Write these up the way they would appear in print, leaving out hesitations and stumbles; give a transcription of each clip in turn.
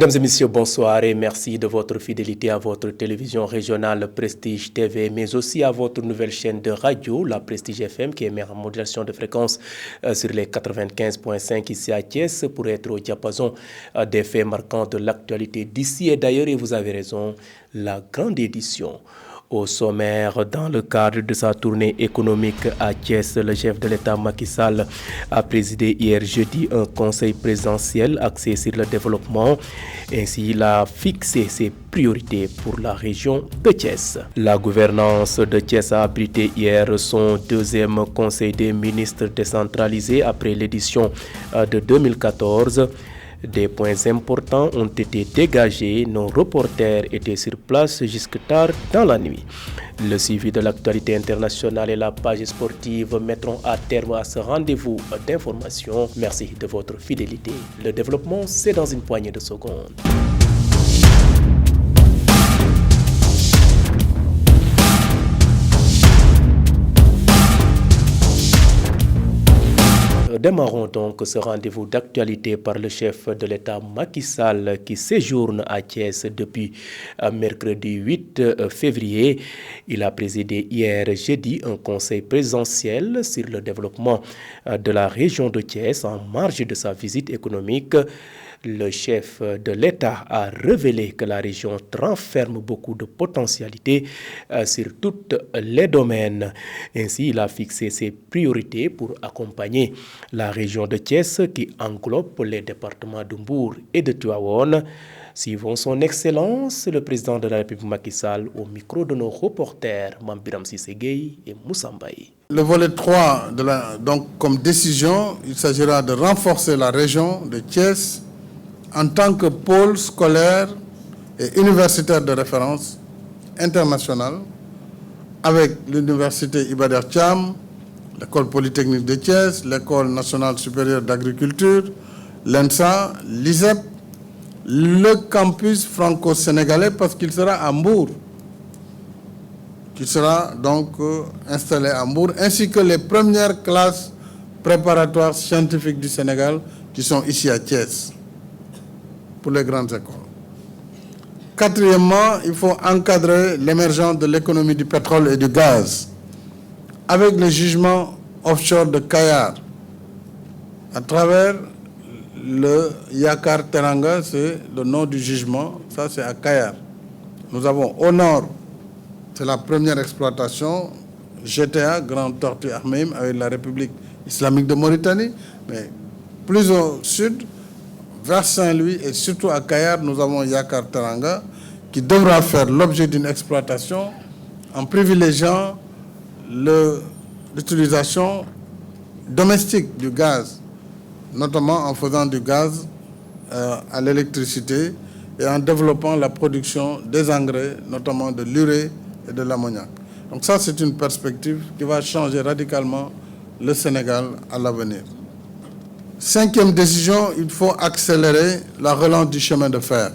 Mesdames et messieurs, bonsoir et merci de votre fidélité à votre télévision régionale Prestige TV, mais aussi à votre nouvelle chaîne de radio, la Prestige FM, qui émet en modulation de fréquence sur les 95.5 ici à Thiès, pour être au diapason des faits marquants de l'actualité d'ici et d'ailleurs. Et vous avez raison, la grande édition. Au sommaire, dans le cadre de sa tournée économique à Thiès, le chef de l'État Macky Sall a présidé hier jeudi un conseil présidentiel axé sur le développement. Ainsi, il a fixé ses priorités pour la région de Thiès. La gouvernance de Thiès a abrité hier son deuxième conseil des ministres décentralisé après l'édition de 2014. Des points importants ont été dégagés. Nos reporters étaient sur place jusque tard dans la nuit. Le suivi de l'actualité internationale et la page sportive mettront à terme à ce rendez-vous d'information. Merci de votre fidélité. Le développement, c'est dans une poignée de secondes. Démarrons donc ce rendez-vous d'actualité par le chef de l'État Macky Sall qui séjourne à Thiès depuis mercredi 8 février. Il a présidé hier jeudi un conseil présidentiel sur le développement de la région de Thiès en marge de sa visite économique. Le chef de l'État a révélé que la région renferme beaucoup de potentialités sur tous les domaines. Ainsi, il a fixé ses priorités pour accompagner la région de Thiès qui englobe les départements de Mbour et de Tivaouane. Suivons son Excellence, le président de la République Macky Sall, au micro de nos reporters Mambiram Cissé Gueye et Moussa Mbaye. Le volet 3, donc comme décision, il s'agira de renforcer la région de Thiès en tant que pôle scolaire et universitaire de référence internationale avec l'université Iba Der Thiam, l'école polytechnique de Thiès, l'école nationale supérieure d'agriculture, l'ENSA, l'ISEP, le campus franco-sénégalais parce qu'il sera à Mbour, qui sera donc installé à Mbour, ainsi que les premières classes préparatoires scientifiques du Sénégal qui sont ici à Thiès pour les grandes écoles. Quatrièmement, il faut encadrer l'émergence de l'économie du pétrole et du gaz avec le jugement offshore de Kayar à travers le Yakar Teranga, c'est le nom du jugement, ça c'est à Kayar. Nous avons au nord, c'est la première exploitation, GTA, Grand Tortue Ahmeyim, avec la République islamique de Mauritanie, mais plus au sud, vers Saint-Louis et surtout à Kayar, nous avons Yakar Teranga qui devra faire l'objet d'une exploitation en privilégiant l'utilisation domestique du gaz, notamment en faisant du gaz à l'électricité et en développant la production des engrais, notamment de l'urée et de l'ammoniac. Donc ça, c'est une perspective qui va changer radicalement le Sénégal à l'avenir. Cinquième décision, il faut accélérer la relance du chemin de fer.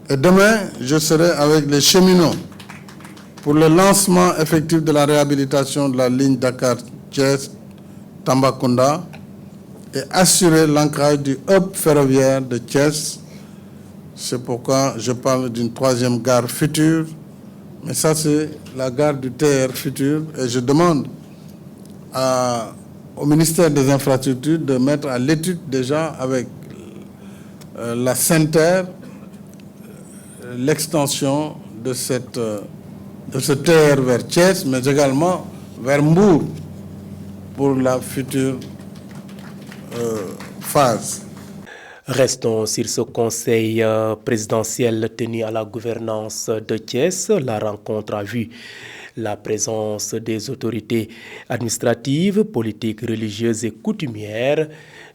Et demain, je serai avec les cheminots pour le lancement effectif de la réhabilitation de la ligne Dakar-Thiès-Tambacounda et assurer l'ancrage du hub ferroviaire de Thiès. C'est pourquoi je parle d'une troisième gare future. Mais ça, c'est la gare du TR futur. Et je demande au ministère des Infrastructures de mettre à l'étude déjà avec la SENTER l'extension de ce TR vers Thiès, mais également vers Mbour pour la future phase. Restons sur ce conseil présidentiel tenu à la gouvernance de Thiès. La rencontre a vu la présence des autorités administratives, politiques, religieuses et coutumières.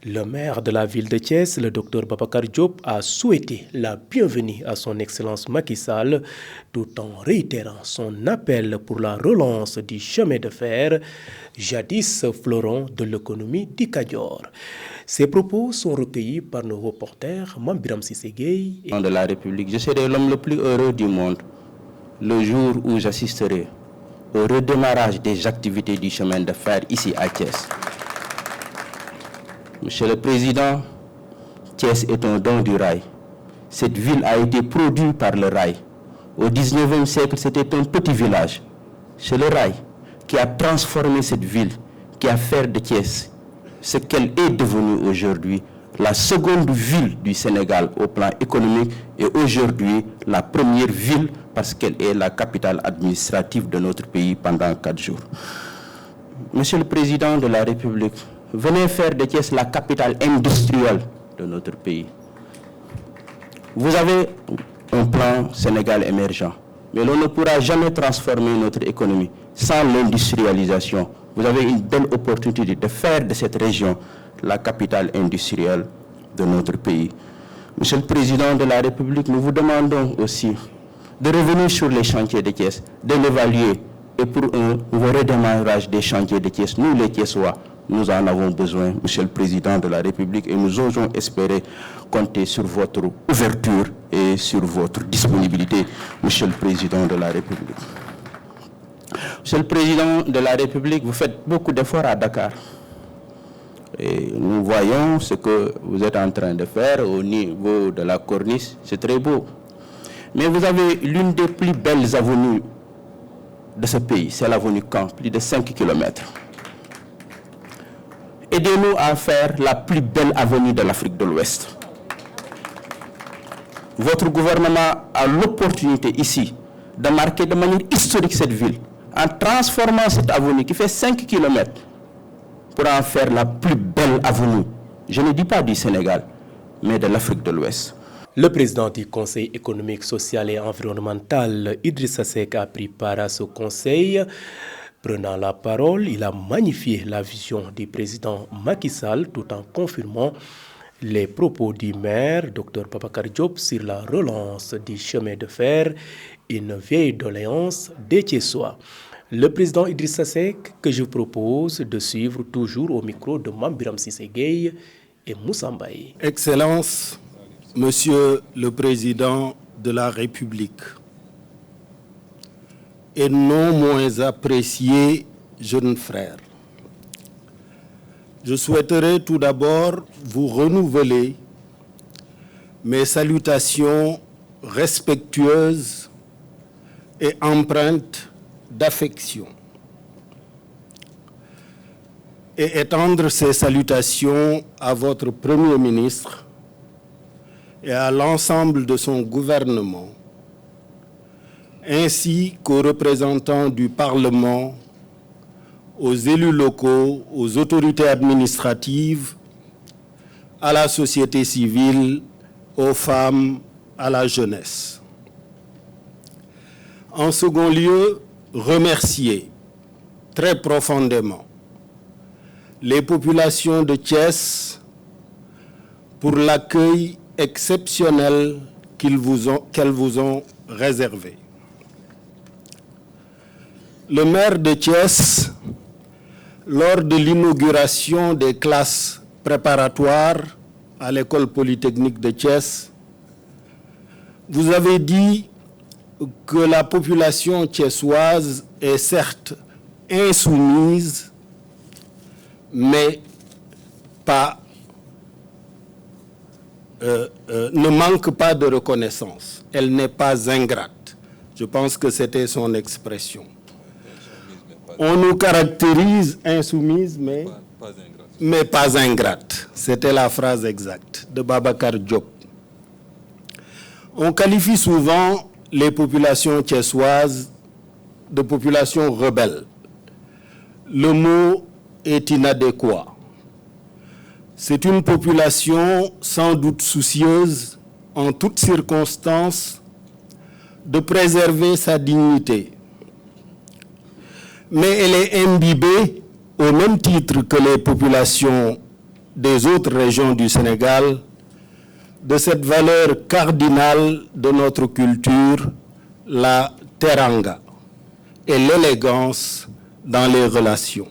Le maire de la ville de Thiès, le Dr Babacar Diop, a souhaité la bienvenue à son Excellence Macky Sall, tout en réitérant son appel pour la relance du chemin de fer, jadis fleuron de l'économie du Kadior. Ces propos sont recueillis par nos reporters Mambiram Cissé Gueye et de la République. Je serai l'homme le plus heureux du monde le jour où j'assisterai au redémarrage des activités du chemin de fer ici à Thiès. Monsieur le Président, Thiès est un don du rail. Cette ville a été produite par le rail. Au 19e siècle, c'était un petit village. C'est le rail qui a transformé cette ville, qui a fait de Thiès ce qu'elle est devenue aujourd'hui, la seconde ville du Sénégal au plan économique et aujourd'hui la première ville parce qu'elle est la capitale administrative de notre pays pendant 4 jours. Monsieur le Président de la République, venez faire de Thiès la capitale industrielle de notre pays. Vous avez un plan Sénégal émergent, mais l'on ne pourra jamais transformer notre économie sans l'industrialisation. Vous avez une belle opportunité de faire de cette région la capitale industrielle de notre pays. Monsieur le Président de la République, nous vous demandons aussi de revenir sur les chantiers de Thiès, de l'évaluer et pour un nouveau redémarrage des chantiers de Thiès. Nous, les Thiessois, nous en avons besoin, Monsieur le Président de la République, et nous osons espérer compter sur votre ouverture et sur votre disponibilité, Monsieur le Président de la République. Monsieur le Président de la République, vous faites beaucoup d'efforts à Dakar. Et nous voyons ce que vous êtes en train de faire au niveau de la corniche, c'est très beau. Mais vous avez l'une des plus belles avenues de ce pays, c'est l'avenue Caen, plus de 5 km. Aidez-nous à faire la plus belle avenue de l'Afrique de l'Ouest. Votre gouvernement a l'opportunité ici de marquer de manière historique cette ville, en transformant cette avenue qui fait 5 km pour en faire la plus belle avenue, je ne dis pas du Sénégal, mais de l'Afrique de l'Ouest. Le président du Conseil économique, social et environnemental, Idrissa Seck, a pris part à ce conseil. Prenant la parole, il a magnifié la vision du président Macky Sall tout en confirmant les propos du maire, Dr Babacar Diop, sur la relance du chemin de fer, une vieille doléance des Thiessois. Le président Idrissa Seck, que je vous propose de suivre toujours au micro de Mame Birame Cissé Gueye et Moussa Mbaye. Excellence, Monsieur le Président de la République, et non moins apprécié jeune frère, je souhaiterais tout d'abord vous renouveler mes salutations respectueuses et empreintes d'affection et étendre ces salutations à votre Premier ministre et à l'ensemble de son gouvernement, ainsi qu'aux représentants du Parlement, aux élus locaux, aux autorités administratives, à la société civile, aux femmes, à la jeunesse. En second lieu, remercier très profondément les populations de Thiès pour l'accueil exceptionnel qu'elles vous ont réservé. Le maire de Thiès, lors de l'inauguration des classes préparatoires à l'école polytechnique de Thiès, vous avez dit que la population thiessoise est certes insoumise, mais ne manque pas de reconnaissance. Elle n'est pas ingrate. Je pense que c'était son expression. On nous caractérise insoumise, mais pas ingrate. C'était la phrase exacte de Babacar Diop. On qualifie souvent les populations thiessoises de populations rebelles. Le mot est inadéquat. C'est une population sans doute soucieuse, en toutes circonstances, de préserver sa dignité. Mais elle est imbibée, au même titre que les populations des autres régions du Sénégal, de cette valeur cardinale de notre culture, la teranga, et l'élégance dans les relations.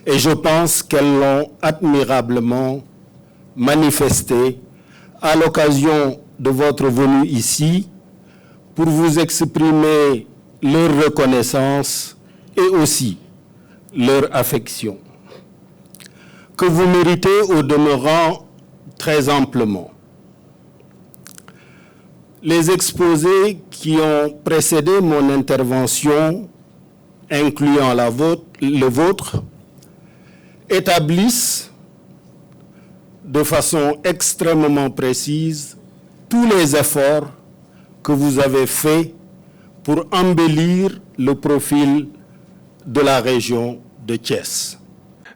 Et je pense qu'elles l'ont admirablement manifesté à l'occasion de votre venue ici pour vous exprimer leur reconnaissance et aussi leur affection, que vous méritez au demeurant très amplement. Les exposés qui ont précédé mon intervention, incluant le vôtre, établissent de façon extrêmement précise tous les efforts que vous avez faits pour embellir le profil de la région de Thiès.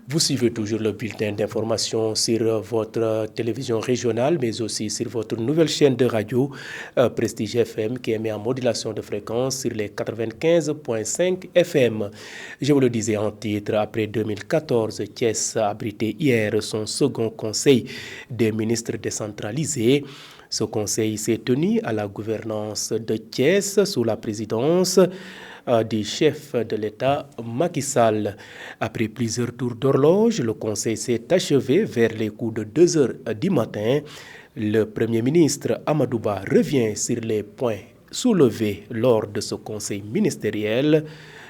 Vous suivez toujours le bulletin d'information sur votre télévision régionale, mais aussi sur votre nouvelle chaîne de radio, Prestige FM, qui émet en modulation de fréquence sur les 95.5 FM. Je vous le disais en titre, après 2014, Thiès a abrité hier son second conseil des ministres décentralisés. Ce conseil s'est tenu à la gouvernance de Thiès sous la présidence du chef de l'État Macky Sall. Après plusieurs tours d'horloge, le conseil s'est achevé vers les coups de 2 heures du matin. Le Premier ministre Amadou Ba revient sur les points soulevés lors de ce conseil ministériel.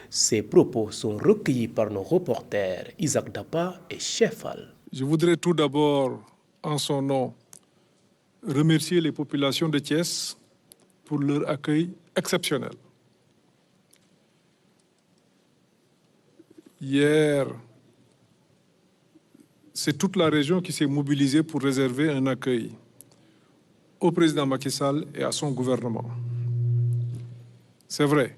Ses propos sont recueillis par nos reporters Isaac Dapa et Chefal. Je voudrais tout d'abord, en son nom, remercier les populations de Thiès pour leur accueil exceptionnel. Hier, c'est toute la région qui s'est mobilisée pour réserver un accueil au président Macky Sall et à son gouvernement. C'est vrai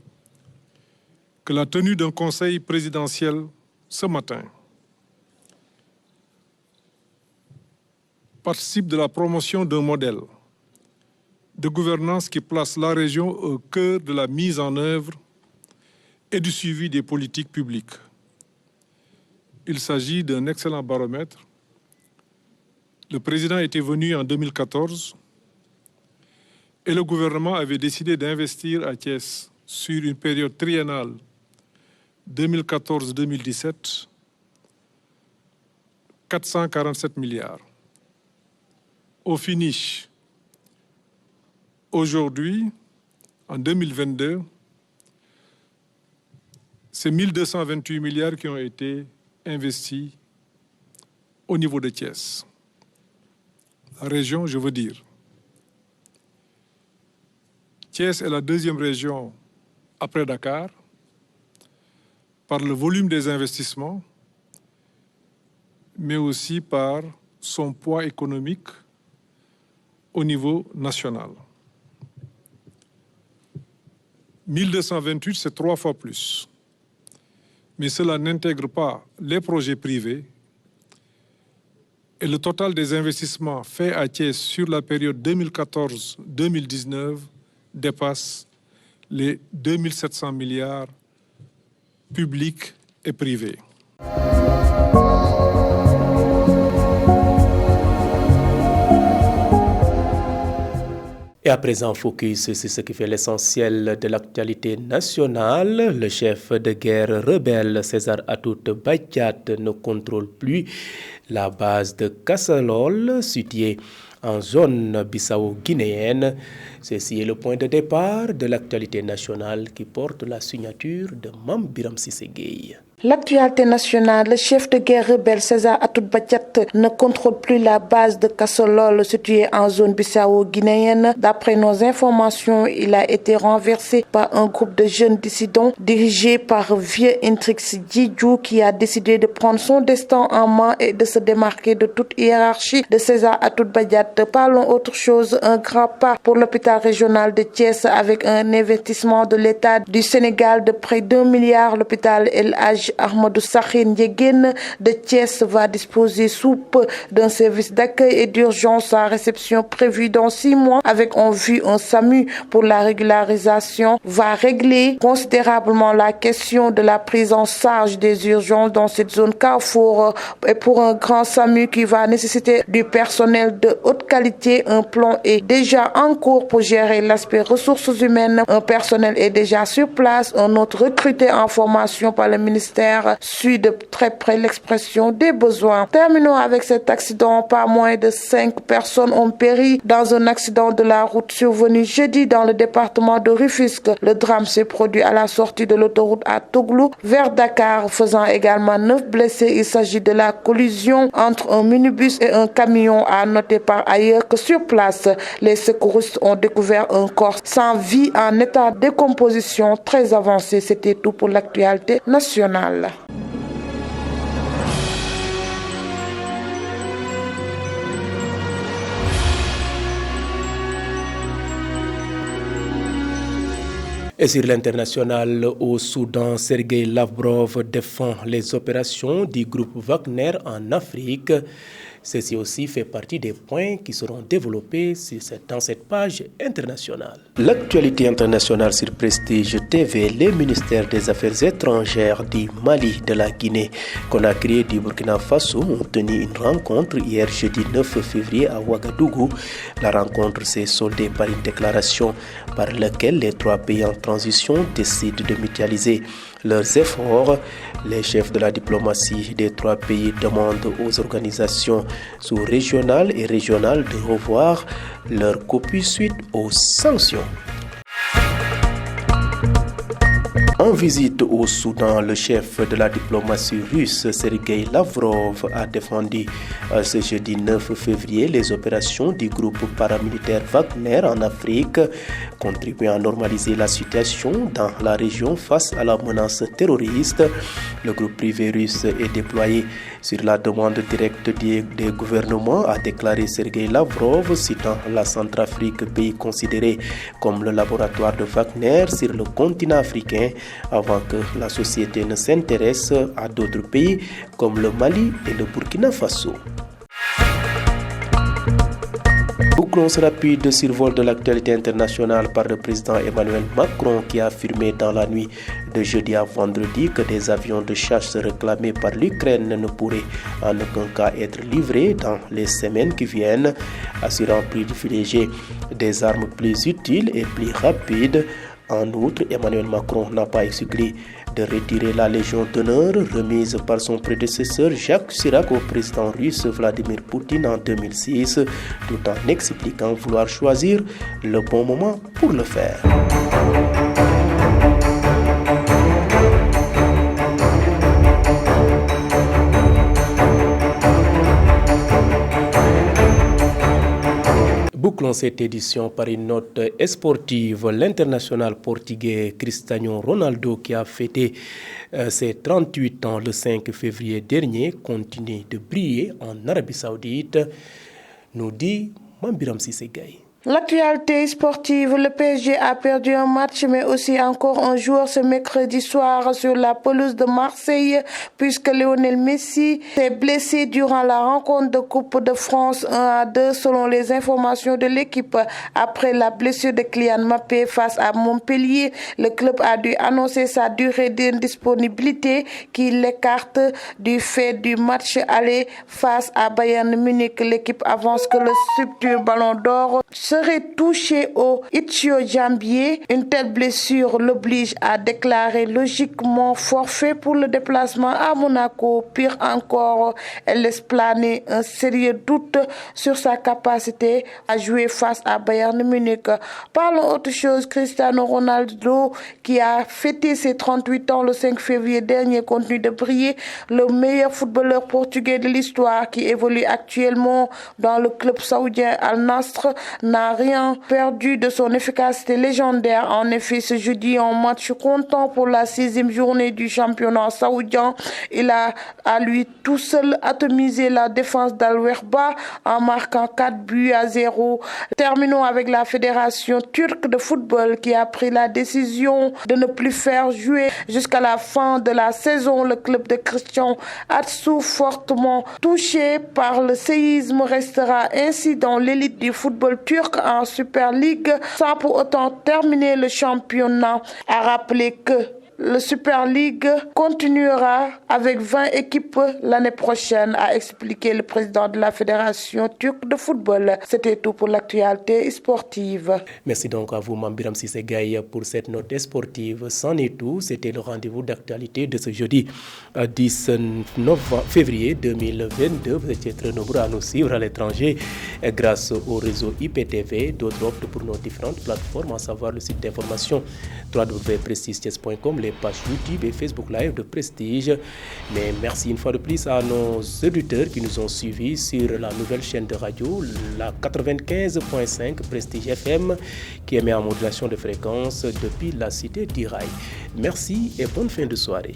que la tenue d'un conseil présidentiel ce matin participe de la promotion d'un modèle de gouvernance qui place la région au cœur de la mise en œuvre et du suivi des politiques publiques. Il s'agit d'un excellent baromètre. Le président était venu en 2014 et le gouvernement avait décidé d'investir à Thiès sur une période triennale 2014-2017 447 milliards. Au finish, aujourd'hui, en 2022, c'est 1228 milliards qui ont été investis au niveau de Thiès. La région, je veux dire. Thiès est la deuxième région après Dakar par le volume des investissements, mais aussi par son poids économique au niveau national. 1228, c'est 3 fois plus. Mais cela n'intègre pas les projets privés et le total des investissements faits à Thiès sur la période 2014-2019 dépasse les 2700 milliards publics et privés. Et à présent, focus sur ce qui fait l'essentiel de l'actualité nationale. Le chef de guerre rebelle César Atoute Badiate ne contrôle plus la base de Kassalol, située en zone bissau-guinéenne. Ceci est le point de départ de l'actualité nationale qui porte la signature de Mame Biram Cissé Gueye. L'actualité nationale, le chef de guerre rebelle César Atoute Badiate ne contrôle plus la base de Kassolol située en zone bissau-guinéenne. D'après nos informations, il a été renversé par un groupe de jeunes dissidents dirigé par Vieux Intrix Djidjou qui a décidé de prendre son destin en main et de se démarquer de toute hiérarchie de César Atoute Badiate. Parlons autre chose, un grand pas pour l'hôpital régional de Thiès avec un investissement de l'État du Sénégal de près d'1 milliard. L'hôpital El Hadj Ahmadou Sakhir Ndiéguène de Thiès va disposer sous peu d'un service d'accueil et d'urgence à réception prévu dans 6 mois avec en vue un SAMU pour la régularisation va régler considérablement la question de la prise en charge des urgences dans cette zone carrefour et pour un grand SAMU qui va nécessiter du personnel de haute qualité. Un plan est déjà en cours pour gérer l'aspect ressources humaines. Un personnel est déjà sur place, un autre recruté en formation par le ministère ministère suit de très près l'expression des besoins. Terminons avec cet accident. Pas moins de 5 personnes ont péri dans un accident de la route survenu jeudi dans le département de Rufisque. Le drame s'est produit à la sortie de l'autoroute à Touglou vers Dakar, faisant également 9 blessés. Il s'agit de la collision entre un minibus et un camion. À noter par ailleurs que sur place, les secouristes ont découvert un corps sans vie en état de décomposition très avancé. C'était tout pour l'actualité nationale. Et sur l'international, au Soudan, Sergei Lavrov défend les opérations du groupe Wagner en Afrique. Ceci aussi fait partie des points qui seront développés dans cette page internationale. L'actualité internationale sur Prestige TV, les ministères des Affaires étrangères du Mali, de la Guinée, Conakry et du Burkina Faso ont tenu une rencontre hier jeudi 9 février à Ouagadougou. La rencontre s'est soldée par une déclaration par laquelle les 3 pays en transition décident de mutualiser leurs efforts. Les chefs de la diplomatie des 3 pays demandent aux organisations sous-régionales et régionales de revoir leur copie suite aux sanctions. En visite au Soudan, le chef de la diplomatie russe, Sergei Lavrov, a défendu ce jeudi 9 février les opérations du groupe paramilitaire Wagner en Afrique, contribuant à normaliser la situation dans la région face à la menace terroriste. Le groupe privé russe est déployé sur la demande directe des gouvernements, a déclaré Sergei Lavrov, citant la Centrafrique, pays considéré comme le laboratoire de Wagner sur le continent africain, avant que la société ne s'intéresse à d'autres pays comme le Mali et le Burkina Faso. Bouclons ce rapide survol de l'actualité internationale par le président Emmanuel Macron qui a affirmé dans la nuit de jeudi à vendredi que des avions de chasse réclamés par l'Ukraine ne pourraient en aucun cas être livrés dans les semaines qui viennent, assurant privilégier des armes plus utiles et plus rapides. En outre, Emmanuel Macron n'a pas exclu de retirer la Légion d'honneur remise par son prédécesseur Jacques Chirac au président russe Vladimir Poutine en 2006, tout en expliquant vouloir choisir le bon moment pour le faire. Bouclons cette édition par une note sportive. L'international portugais Cristiano Ronaldo, qui a fêté ses 38 ans le 5 février dernier, continue de briller en Arabie Saoudite, nous dit Mambiram Sissé-Gaye. L'actualité sportive, le PSG a perdu un match mais aussi encore un joueur ce mercredi soir sur la pelouse de Marseille puisque Lionel Messi s'est blessé durant la rencontre de Coupe de France 1-2 selon les informations de l'équipe. Après la blessure de Kylian Mbappé face à Montpellier, le club a dû annoncer sa durée d'indisponibilité qui l'écarte du fait du match aller face à Bayern Munich. L'équipe avance que le subtil Ballon d'Or serait touché au ischio-jambier. Une telle blessure l'oblige à déclarer logiquement forfait pour le déplacement à Monaco. Pire encore, elle laisse planer un sérieux doute sur sa capacité à jouer face à Bayern Munich. Parlons autre chose. Cristiano Ronaldo, qui a fêté ses 38 ans le 5 février dernier, continue de briller. Le meilleur footballeur portugais de l'histoire qui évolue actuellement dans le club saoudien Al Nassr n'a rien perdu de son efficacité légendaire. En effet, ce jeudi, en match comptant pour la 6e journée du championnat saoudien, il a à lui tout seul atomisé la défense d'Al-Werba en marquant 4-0. Terminons avec la fédération turque de football qui a pris la décision de ne plus faire jouer jusqu'à la fin de la saison. Le club de Christian Atsu, fortement touché par le séisme, restera ainsi dans l'élite du football turc en Super League sans pour autant terminer le championnat. À rappeler que Le Super League continuera avec 20 équipes l'année prochaine, a expliqué le président de la Fédération turque de football. C'était tout pour l'actualité sportive. Merci donc à vous, Mambiram Sissegaï, pour cette note sportive. C'en est tout. C'était le rendez-vous d'actualité de ce jeudi 19 février 2022. Vous étiez très nombreux à nous suivre à l'étranger grâce au réseau IPTV. D'autres optent pour nos différentes plateformes, à savoir le site d'information www.prestigethies.com, les pages YouTube et Facebook Live de Prestige. Mais merci une fois de plus à nos auditeurs qui nous ont suivis sur la nouvelle chaîne de radio, la 95.5 Prestige FM, qui émet en modulation de fréquence depuis la cité d'Iraï. Merci et bonne fin de soirée.